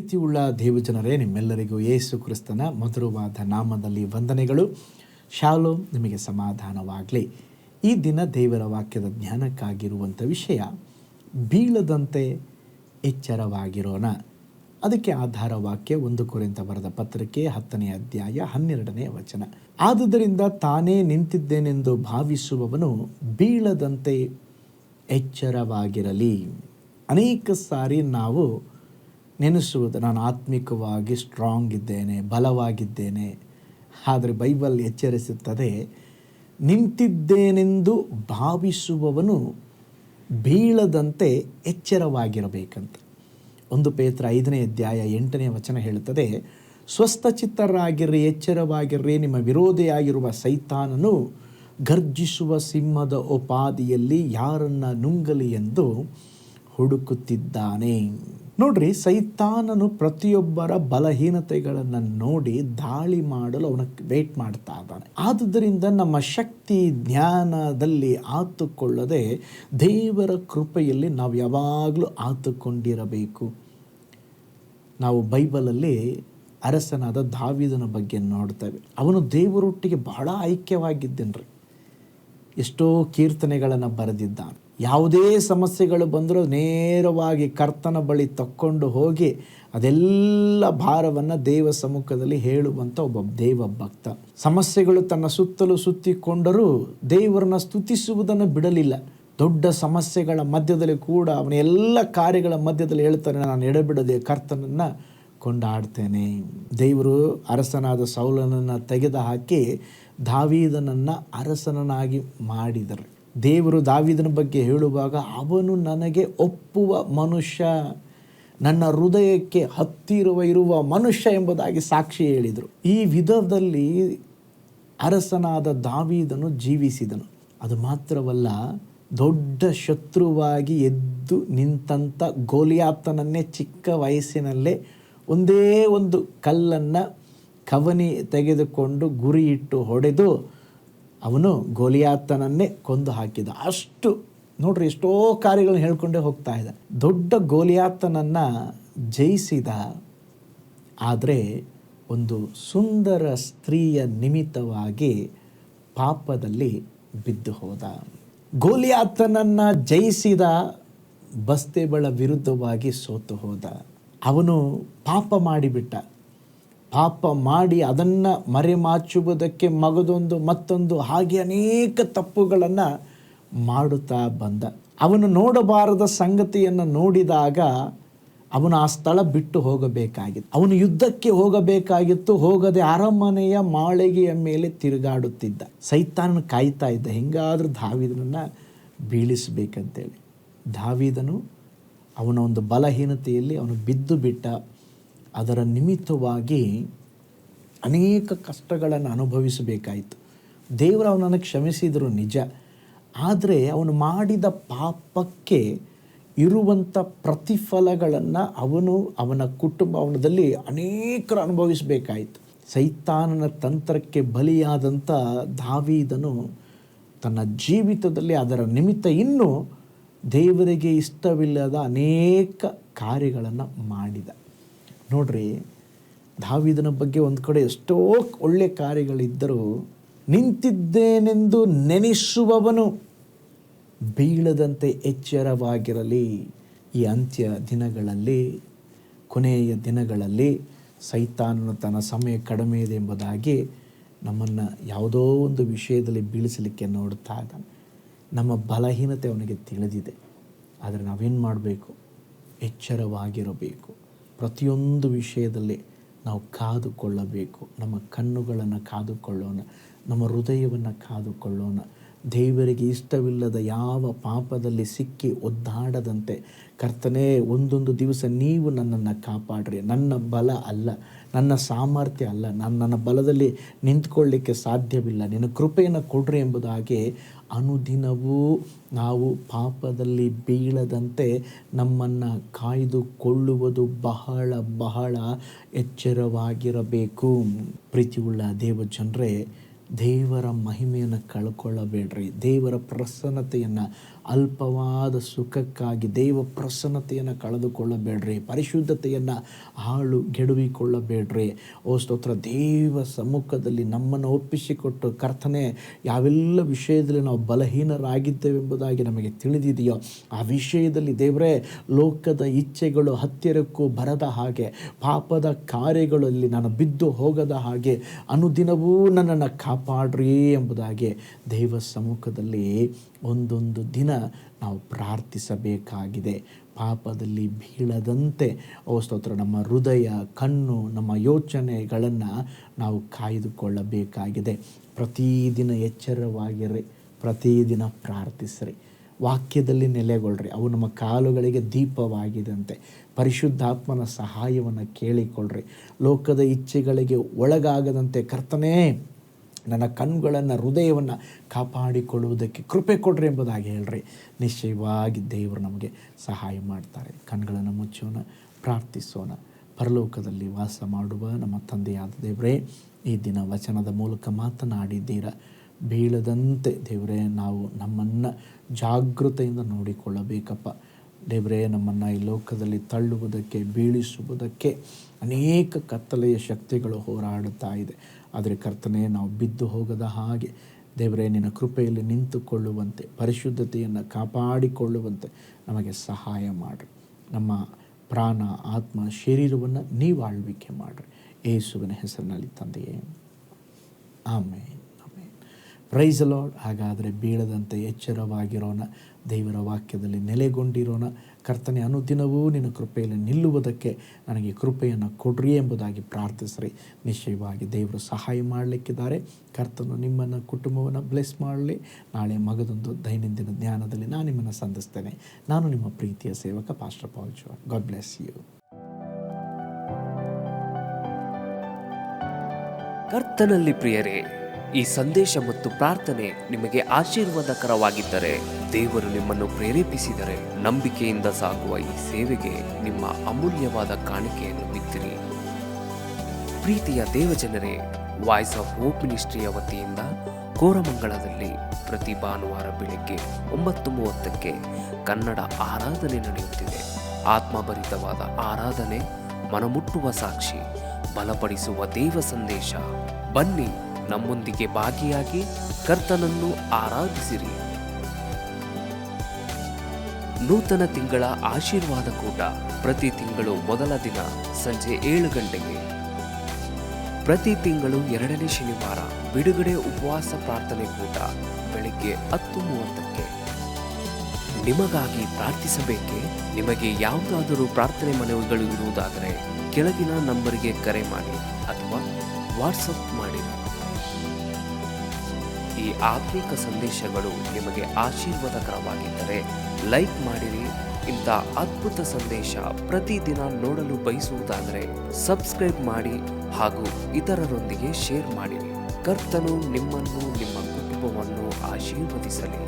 ಪ್ರೀತಿಯುಳ್ಳ ದೇವಜನರೇ, ನಿಮ್ಮೆಲ್ಲರಿಗೂ ಯೇಸು ಕ್ರಿಸ್ತನ ಮಧುರವಾದ ನಾಮದಲ್ಲಿ ವಂದನೆಗಳು. ಶಾಲೋಮ್, ನಿಮಗೆ ಸಮಾಧಾನವಾಗಲಿ. ಈ ದಿನ ದೇವರ ವಾಕ್ಯದ ಜ್ಞಾನಕ್ಕಾಗಿರುವಂಥ ವಿಷಯ, ಬೀಳದಂತೆ ಎಚ್ಚರವಾಗಿರೋಣ. ಅದಕ್ಕೆ ಆಧಾರ ವಾಕ್ಯ 1 ಕೊರಿಂಥ ಬರೆದ ಪತ್ರಿಕೆ 10ನೇ ಅಧ್ಯಾಯ 12ನೇ ವಚನ. ಆದುದರಿಂದ ತಾನೇ ನಿಂತಿದ್ದೇನೆಂದು ಭಾವಿಸುವವನು ಬೀಳದಂತೆ ಎಚ್ಚರವಾಗಿರಲಿ. ಅನೇಕ ಸಾರಿ ನಾವು ನೆನೆಸುವುದು, ನಾನು ಆತ್ಮಿಕವಾಗಿ ಸ್ಟ್ರಾಂಗ್ ಇದ್ದೇನೆ, ಬಲವಾಗಿದ್ದೇನೆ. ಆದರೆ ಬೈಬಲ್ ಎಚ್ಚರಿಸುತ್ತದೆ, ನಿಂತಿದ್ದೇನೆಂದು ಭಾವಿಸುವವನು ಬೀಳದಂತೆ ಎಚ್ಚರವಾಗಿರಬೇಕಂತ. 1 ಪೇತ್ರ 5ನೇ ಅಧ್ಯಾಯ 8ನೇ ವಚನ ಹೇಳುತ್ತದೆ, ಸ್ವಸ್ಥಚಿತ್ತರಾಗಿರ್ರಿ, ಎಚ್ಚರವಾಗಿರ್ರಿ. ನಿಮ್ಮ ವಿರೋಧಿಯಾಗಿರುವ ಸೈತಾನನು ಗರ್ಜಿಸುವ ಸಿಂಹದ ಉಪಾದಿಯಲ್ಲಿ ಯಾರನ್ನ ನುಂಗಲಿ ಎಂದು ಹುಡುಕುತ್ತಿದ್ದಾನೆ. ನೋಡ್ರಿ, ಸೈತಾನನು ಪ್ರತಿಯೊಬ್ಬರ ಬಲಹೀನತೆಗಳನ್ನು ನೋಡಿ ದಾಳಿ ಮಾಡಲು ಅವನ ವೇಟ್ ಮಾಡ್ತಾ ಇದ್ದಾನೆ. ಆದುದರಿಂದ ನಮ್ಮ ಶಕ್ತಿ ಜ್ಞಾನದಲ್ಲಿ ಆತುಕೊಳ್ಳದೆ ದೇವರ ಕೃಪೆಯಲ್ಲಿ ನಾವು ಯಾವಾಗಲೂ ಆತುಕೊಂಡಿರಬೇಕು. ನಾವು ಬೈಬಲಲ್ಲಿ ಅರಸನಾದ ದಾವೀದನ ಬಗ್ಗೆ ನೋಡ್ತೇವೆ. ಅವನು ದೇವರೊಟ್ಟಿಗೆ ಬಹಳ ಐಕ್ಯವಾಗಿದ್ದನ್ರಿ. ಎಷ್ಟೋ ಕೀರ್ತನೆಗಳನ್ನು ಬರೆದಿದ್ದಾನೆ. ಯಾವುದೇ ಸಮಸ್ಯೆಗಳು ಬಂದರೂ ನೇರವಾಗಿ ಕರ್ತನ ಬಳಿ ತಕ್ಕೊಂಡು ಹೋಗಿ ಅದೆಲ್ಲ ಭಾರವನ್ನು ದೇವ ಸಮ್ಮುಖದಲ್ಲಿ ಹೇಳುವಂಥ ಒಬ್ಬ ದೇವ ಭಕ್ತ. ಸಮಸ್ಯೆಗಳು ತನ್ನ ಸುತ್ತಲೂ ಸುತ್ತಿಕೊಂಡರೂ ದೇವರನ್ನ ಸ್ತುತಿಸುವುದನ್ನು ಬಿಡಲಿಲ್ಲ. ದೊಡ್ಡ ಸಮಸ್ಯೆಗಳ ಮಧ್ಯದಲ್ಲಿ ಕೂಡ ಅವನ ಎಲ್ಲ ಕಾರ್ಯಗಳ ಮಧ್ಯದಲ್ಲಿ ಹೇಳ್ತಾನೆ, ನಾನು ಎಡೆಬಿಡದೆ ಕರ್ತನನ್ನು ಕೊಂಡಾಡ್ತೇನೆ. ದೇವರು ಅರಸನಾದ ಸೌಲನನ್ನು ತೆಗೆದುಹಾಕಿ ದಾವೀದನನ್ನು ಅರಸನನ್ನಾಗಿ ಮಾಡಿದರು. ದೇವರು ದಾವೀದನ ಬಗ್ಗೆ ಹೇಳುವಾಗ, ಅವನು ನನಗೆ ಒಪ್ಪುವ ಮನುಷ್ಯ, ನನ್ನ ಹೃದಯಕ್ಕೆ ಹತ್ತಿರ ಇರುವ ಮನುಷ್ಯ ಎಂಬುದಾಗಿ ಸಾಕ್ಷಿ ಹೇಳಿದರು. ಈ ವಿಧದಲ್ಲಿ ಅರಸನಾದ ದಾವೀದನು ಜೀವಿಸಿದನು. ಅದು ಮಾತ್ರವಲ್ಲ, ದೊಡ್ಡ ಶತ್ರುವಾಗಿ ಎದ್ದು ನಿಂತಂಥ ಗೋಲಿಯಾತನನ್ನೇ ಚಿಕ್ಕ ವಯಸ್ಸಿನಲ್ಲೇ ಒಂದೇ ಒಂದು ಕಲ್ಲನ್ನು ಕವನಿ ತೆಗೆದುಕೊಂಡು ಗುರಿಯಿಟ್ಟು ಹೊಡೆದು ಅವನು ಗೋಲಿಯಾತನನ್ನೇ ಕೊಂದು ಹಾಕಿದ. ಅಷ್ಟು ನೋಡ್ರಿ, ಎಷ್ಟೋ ಕಾರ್ಯಗಳನ್ನು ಹೇಳ್ಕೊಂಡೇ ಹೋಗ್ತಾ ಇದ್ದ. ದೊಡ್ಡ ಗೋಲಿಯಾತನನ್ನು ಜಯಿಸಿದ. ಆದರೆ ಒಂದು ಸುಂದರ ಸ್ತ್ರೀಯ ನಿಮಿತ್ತವಾಗಿ ಪಾಪದಲ್ಲಿ ಬಿದ್ದು ಹೋದ. ಗೋಲಿಯಾತನನ್ನು ಜಯಿಸಿದ, ಬತ್ಷೆಬಳ ವಿರುದ್ಧವಾಗಿ ಸೋತು ಹೋದ. ಅವನು ಪಾಪ ಮಾಡಿಬಿಟ್ಟ. ಪಾಪ ಮಾಡಿ ಅದನ್ನು ಮರೆಮಾಚುವುದಕ್ಕೆ ಮತ್ತೊಂದು ಹಾಗೆ ಅನೇಕ ತಪ್ಪುಗಳನ್ನು ಮಾಡುತ್ತಾ ಬಂದ. ಅವನು ನೋಡಬಾರದ ಸಂಗತಿಯನ್ನು ನೋಡಿದಾಗ ಅವನು ಆ ಸ್ಥಳ ಬಿಟ್ಟು ಹೋಗಬೇಕಾಗಿತ್ತು. ಅವನು ಯುದ್ಧಕ್ಕೆ ಹೋಗಬೇಕಾಗಿತ್ತು. ಹೋಗದೆ ಅರಮನೆಯ ಮಾಳಿಗೆಯ ಮೇಲೆ ತಿರುಗಾಡುತ್ತಿದ್ದ. ಸೈತಾನನು ಕಾಯ್ತಾ ಇದ್ದ, ಹೆಂಗಾದರೂ ದಾವೀದನನ್ನು ಬೀಳಿಸಬೇಕಂತೇಳಿ. ದಾವೀದನು ಅವನ ಒಂದು ಬಲಹೀನತೆಯಲ್ಲಿ ಅವನು ಬಿದ್ದು ಬಿಟ್ಟ. ಅದರ ನಿಮಿತ್ತವಾಗಿ ಅನೇಕ ಕಷ್ಟಗಳನ್ನು ಅನುಭವಿಸಬೇಕಾಯಿತು. ದೇವರು ಅವನನ್ನು ಕ್ಷಮಿಸಿದರು ನಿಜ. ಆದರೆ ಅವನು ಮಾಡಿದ ಪಾಪಕ್ಕೆ ಇರುವಂಥ ಪ್ರತಿಫಲಗಳನ್ನು ಅವನ ಕುಟುಂಬದಲ್ಲಿ ಅನೇಕರು ಅನುಭವಿಸಬೇಕಾಯಿತು. ಸೈತಾನನ ತಂತ್ರಕ್ಕೆ ಬಲಿಯಾದಂಥ ದಾವೀದನು ತನ್ನ ಜೀವಿತದಲ್ಲಿ ಅದರ ನಿಮಿತ್ತ ಇನ್ನೂ ದೇವರಿಗೆ ಇಷ್ಟವಿಲ್ಲದ ಅನೇಕ ಕಾರ್ಯಗಳನ್ನು ಮಾಡಿದ. ನೋಡ್ರಿ, ದಾವೀದನ ಬಗ್ಗೆ ಒಂದು ಕಡೆ ಎಷ್ಟೋ ಒಳ್ಳೆ ಕಾರ್ಯಗಳಿದ್ದರೂ, ನಿಂತಿದ್ದೇನೆಂದು ನೆನೆಸುವವನು ಬೀಳದಂತೆ ಎಚ್ಚರವಾಗಿರಲಿ. ಈ ಅಂತ್ಯ ದಿನಗಳಲ್ಲಿ, ಕೊನೆಯ ದಿನಗಳಲ್ಲಿ ಸೈತಾನನು ತನ್ನ ಸಮಯ ಕಡಿಮೆ ಇದೆ ಎಂಬುದಾಗಿ ನಮ್ಮನ್ನು ಯಾವುದೋ ಒಂದು ವಿಷಯದಲ್ಲಿ ಬೀಳಿಸಲಿಕ್ಕೆ ನೋಡ್ತಾ ಇದ್ದಾನೆ. ನಮ್ಮ ಬಲಹೀನತೆ ಅವನಿಗೆ ತಿಳಿದಿದೆ. ಆದರೆ ನಾವೇನು ಮಾಡಬೇಕು? ಎಚ್ಚರವಾಗಿರಬೇಕು. ಪ್ರತಿಯೊಂದು ವಿಷಯದಲ್ಲಿ ನಾವು ಕಾದುಕೊಳ್ಳಬೇಕು. ನಮ್ಮ ಕಣ್ಣುಗಳನ್ನು ಕಾದುಕೊಳ್ಳೋಣ, ನಮ್ಮ ಹೃದಯವನ್ನು ಕಾದುಕೊಳ್ಳೋಣ. ದೇವರಿಗೆ ಇಷ್ಟವಿಲ್ಲದ ಯಾವ ಪಾಪದಲ್ಲಿ ಸಿಕ್ಕಿ ಒದ್ದಾಡದಂತೆ, ಕರ್ತನೇ, ಒಂದೊಂದು ದಿವಸ ನೀವು ನನ್ನನ್ನು ಕಾಪಾಡ್ರಿ. ನನ್ನ ಬಲ ಅಲ್ಲ, ನನ್ನ ಸಾಮರ್ಥ್ಯ ಅಲ್ಲ, ನನ್ನ ಬಲದಲ್ಲಿ ನಿಂತ್ಕೊಳ್ಳಿಕ್ಕೆ ಸಾಧ್ಯವಿಲ್ಲ, ನಿನ್ನ ಕೃಪೆಯನ್ನು ಕೊಡ್ರಿ ಎಂಬುದಾಗಿ ಅನುದಿನವೂ ನಾವು ಪಾಪದಲ್ಲಿ ಬೀಳದಂತೆ ನಮ್ಮನ್ನು ಕಾಯ್ದುಕೊಳ್ಳುವುದು ಬಹಳ ಬಹಳ ಎಚ್ಚರವಾಗಿರಬೇಕು. ಪ್ರೀತಿಯುಳ್ಳ ದೇವಜನರೇ, ದೇವರ ಮಹಿಮೆಯನ್ನು ಕಳ್ಕೊಳ್ಳಬೇಡ್ರಿ. ದೇವರ ಪ್ರಸನ್ನತೆಯನ್ನು, ಅಲ್ಪವಾದ ಸುಖಕ್ಕಾಗಿ ದೇವ ಪ್ರಸನ್ನತೆಯನ್ನು ಕಳೆದುಕೊಳ್ಳಬೇಡ್ರಿ. ಪರಿಶುದ್ಧತೆಯನ್ನು ಗೆಡುವಿಕೊಳ್ಳಬೇಡ್ರಿ. ಓ ಸ್ತೋತ್ರ. ದೇವ ಸಮ್ಮುಖದಲ್ಲಿ ನಮ್ಮನ್ನು ಒಪ್ಪಿಸಿಕೊಟ್ಟು, ಕರ್ತನೆ, ಯಾವೆಲ್ಲ ವಿಷಯದಲ್ಲಿ ನಾವು ಬಲಹೀನರಾಗಿದ್ದೇವೆಂಬುದಾಗಿ ನಮಗೆ ತಿಳಿದಿದೆಯೋ ಆ ವಿಷಯದಲ್ಲಿ ದೇವರೇ, ಲೋಕದ ಇಚ್ಛೆಗಳು ಹತ್ತಿರಕ್ಕೂ ಬರದ ಹಾಗೆ, ಪಾಪದ ಕಾರ್ಯಗಳಲ್ಲಿ ನಾನು ಬಿದ್ದು ಹೋಗದ ಹಾಗೆ ಅನುದಿನವೂ ನನ್ನನ್ನು ಕಾಪಾಡ್ರಿ ಎಂಬುದಾಗಿ ದೇವ ಸಮ್ಮುಖದಲ್ಲಿ ಒಂದೊಂದು ದಿನ ನಾವು ಪ್ರಾರ್ಥಿಸಬೇಕಾಗಿದೆ. ಪಾಪದಲ್ಲಿ ಬೀಳದಂತೆ ಓ ಸ್ತೋತ್ರ, ನಮ್ಮ ಹೃದಯ, ಕಣ್ಣು, ನಮ್ಮ ಯೋಚನೆಗಳನ್ನು ನಾವು ಕಾಯ್ದುಕೊಳ್ಳಬೇಕಾಗಿದೆ. ಪ್ರತಿದಿನ ಎಚ್ಚರವಾಗಿರ್ರಿ, ಪ್ರತಿದಿನ ಪ್ರಾರ್ಥಿಸ್ರಿ, ವಾಕ್ಯದಲ್ಲಿ ನೆಲೆಗೊಳ್ಳ್ರಿ. ಅವು ನಮ್ಮ ಕಾಲುಗಳಿಗೆ ದೀಪವಾಗಿದಂತೆ. ಪರಿಶುದ್ಧಾತ್ಮನ ಸಹಾಯವನ್ನು ಕೇಳಿಕೊಳ್ಳ್ರಿ. ಲೋಕದ ಇಚ್ಛೆಗಳಿಗೆ ಒಳಗಾಗದಂತೆ ಕರ್ತನೇ, ನನ್ನ ಕಣ್ಣುಗಳನ್ನು, ಹೃದಯವನ್ನು ಕಾಪಾಡಿಕೊಳ್ಳುವುದಕ್ಕೆ ಕೃಪೆ ಕೊಡ್ರಿ ಎಂಬುದಾಗಿ ಹೇಳ್ರಿ. ನಿಶ್ಚಯವಾಗಿ ದೇವರು ನಮಗೆ ಸಹಾಯ ಮಾಡ್ತಾರೆ. ಕಣ್ಗಳನ್ನು ಮುಚ್ಚೋಣ, ಪ್ರಾರ್ಥಿಸೋಣ. ಪರಲೋಕದಲ್ಲಿ ವಾಸ ಮಾಡುವ ನಮ್ಮ ತಂದೆಯಾದ ದೇವರೇ, ಈ ದಿನ ವಚನದ ಮೂಲಕ ಮಾತನಾಡಿದ್ದೀರ. ಬೀಳದಂತೆ ದೇವರೇ, ನಾವು ನಮ್ಮನ್ನು ಜಾಗೃತೆಯಿಂದ ನೋಡಿಕೊಳ್ಳಬೇಕಪ್ಪ. ದೇವರೇ, ನಮ್ಮನ್ನು ಈ ಲೋಕದಲ್ಲಿ ತಳ್ಳುವುದಕ್ಕೆ, ಬೀಳಿಸುವುದಕ್ಕೆ ಅನೇಕ ಕತ್ತಲೆಯ ಶಕ್ತಿಗಳು ಹೋರಾಡುತ್ತಾ ಇದೆ. ಆದರೆ ಕರ್ತನೇ, ನಾವು ಬಿದ್ದು ಹೋಗದ ಹಾಗೆ ದೇವರೇ, ನಿನ್ನ ಕೃಪೆಯಲ್ಲಿ ನಿಂತುಕೊಳ್ಳುವಂತೆ, ಪರಿಶುದ್ಧತೆಯನ್ನು ಕಾಪಾಡಿಕೊಳ್ಳುವಂತೆ ನಮಗೆ ಸಹಾಯ ಮಾಡಿರಿ. ನಮ್ಮ ಪ್ರಾಣ, ಆತ್ಮ, ಶರೀರವನ್ನು ನೀವು ಆಳ್ವಿಕೆ ಮಾಡಿರಿ. ಯೇಸುವಿನ ಹೆಸರಿನಲ್ಲಿ ತಂದೆಯೇ, ಆಮೇನ್. Price lord. ಹಾಗಾದರೆ ಬೀಳದಂತೆ ಎಚ್ಚರವಾಗಿರೋಣ, ದೇವರ ವಾಕ್ಯದಲ್ಲಿ ನೆಲೆಗೊಂಡಿರೋಣ. ಕರ್ತನೆ, ಅನುದಿನವೂ ನಿನ್ನ ಕೃಪೆಯಲ್ಲಿ ನಿಲ್ಲುವುದಕ್ಕೆ ನನಗೆ ಕೃಪೆಯನ್ನು ಕೊಡ್ರಿ ಎಂಬುದಾಗಿ ಪ್ರಾರ್ಥಿಸ್ರಿ. ನಿಶ್ಚಯವಾಗಿ ದೇವರು ಸಹಾಯ ಮಾಡಲಿಕ್ಕಿದ್ದಾರೆ. ಕರ್ತನು ನಿಮ್ಮನ್ನು, ಕುಟುಂಬವನ್ನು ಬ್ಲೆಸ್ ಮಾಡಲಿ. ನಾಳೆ ಮಗದೊಂದು ದೈನಂದಿನ ಜ್ಞಾನದಲ್ಲಿ ನಾನು ನಿಮ್ಮನ್ನು ಸಂಧಿಸ್ತೇನೆ. ನಾನು ನಿಮ್ಮ ಪ್ರೀತಿಯ ಸೇವಕ pastor Paul John. God bless you. ಕರ್ತನಲ್ಲಿ ಪ್ರಿಯರೇ, ಈ ಸಂದೇಶ ಮತ್ತು ಪ್ರಾರ್ಥನೆ ನಿಮಗೆ ಆಶೀರ್ವಾದಕರವಾಗಿದ್ದರೆ, ದೇವರು ನಿಮ್ಮನ್ನು ಪ್ರೇರೇಪಿಸಿದರೆ, ನಂಬಿಕೆಯಿಂದ ಸಾಗುವ ಈ ಸೇವೆಗೆ ನಿಮ್ಮ ಅಮೂಲ್ಯವಾದ ಕಾಣಿಕೆಯನ್ನು ಬಿತ್ತಿರಿ. ಪ್ರೀತಿಯ ದೇವಜನರೇ, ವಾಯ್ಸ್ ಆಫ್ ಹೋಪ್ ಮಿನಿಸ್ಟ್ರಿಯ ವತಿಯಿಂದ ಕೋರಮಂಗಲದಲ್ಲಿ ಪ್ರತಿ ಭಾನುವಾರ ಬೆಳಿಗ್ಗೆ 9:30ಕ್ಕೆ ಕನ್ನಡ ಆರಾಧನೆ ನಡೆಯುತ್ತಿದೆ. ಆತ್ಮಭರಿತವಾದ ಆರಾಧನೆ, ಮನಮುಟ್ಟುವ ಸಾಕ್ಷಿ, ಬಲಪಡಿಸುವ ದೇವ ಸಂದೇಶ. ಬನ್ನಿ, ನಮ್ಮೊಂದಿಗೆ ಭಾಗಿಯಾಗಿ ಕರ್ತನನ್ನು ಆರಾಧಿಸಿರಿ. ನೂತನ ತಿಂಗಳ ಆಶೀರ್ವಾದ ಕೂಟ ಪ್ರತಿ ತಿಂಗಳು ಮೊದಲ ದಿನ ಸಂಜೆ 7 ಗಂಟೆಗೆ. ಪ್ರತಿ ತಿಂಗಳು 2ನೇ ಶನಿವಾರ ಬಿಡುಗಡೆ ಉಪವಾಸ ಪ್ರಾರ್ಥನೆ ಕೂಟ ಬೆಳಿಗ್ಗೆ 10:30ಕ್ಕೆ. ನಿಮಗಾಗಿ ಪ್ರಾರ್ಥಿಸಬೇಕೆ? ನಿಮಗೆ ಯಾವುದಾದರೂ ಪ್ರಾರ್ಥನೆ ಮನವಿಗಳು ಇರುವುದಾದರೆ ಕೆಳಗಿನ ನಂಬರಿಗೆ ಕರೆ ಮಾಡಿ ಅಥವಾ ವಾಟ್ಸಪ್ ಮಾಡಿ. ಈ ಆತ್ಮಿಕ ಸಂದೇಶಗಳು ನಿಮಗೆ ಆಶೀರ್ವಾದಕರವಾಗಿದ್ದರೆ ಲೈಕ್ ಮಾಡಿರಿ. ಇಂಥ ಅದ್ಭುತ ಸಂದೇಶ ಪ್ರತಿದಿನ ನೋಡಲು ಬಯಸುವುದಾದರೆ ಸಬ್ಸ್ಕ್ರೈಬ್ ಮಾಡಿ ಹಾಗೂ ಇತರರೊಂದಿಗೆ ಶೇರ್ ಮಾಡಿರಿ. ಕರ್ತನು ನಿಮ್ಮನ್ನು, ನಿಮ್ಮ ಕುಟುಂಬವನ್ನು ಆಶೀರ್ವದಿಸಲಿ.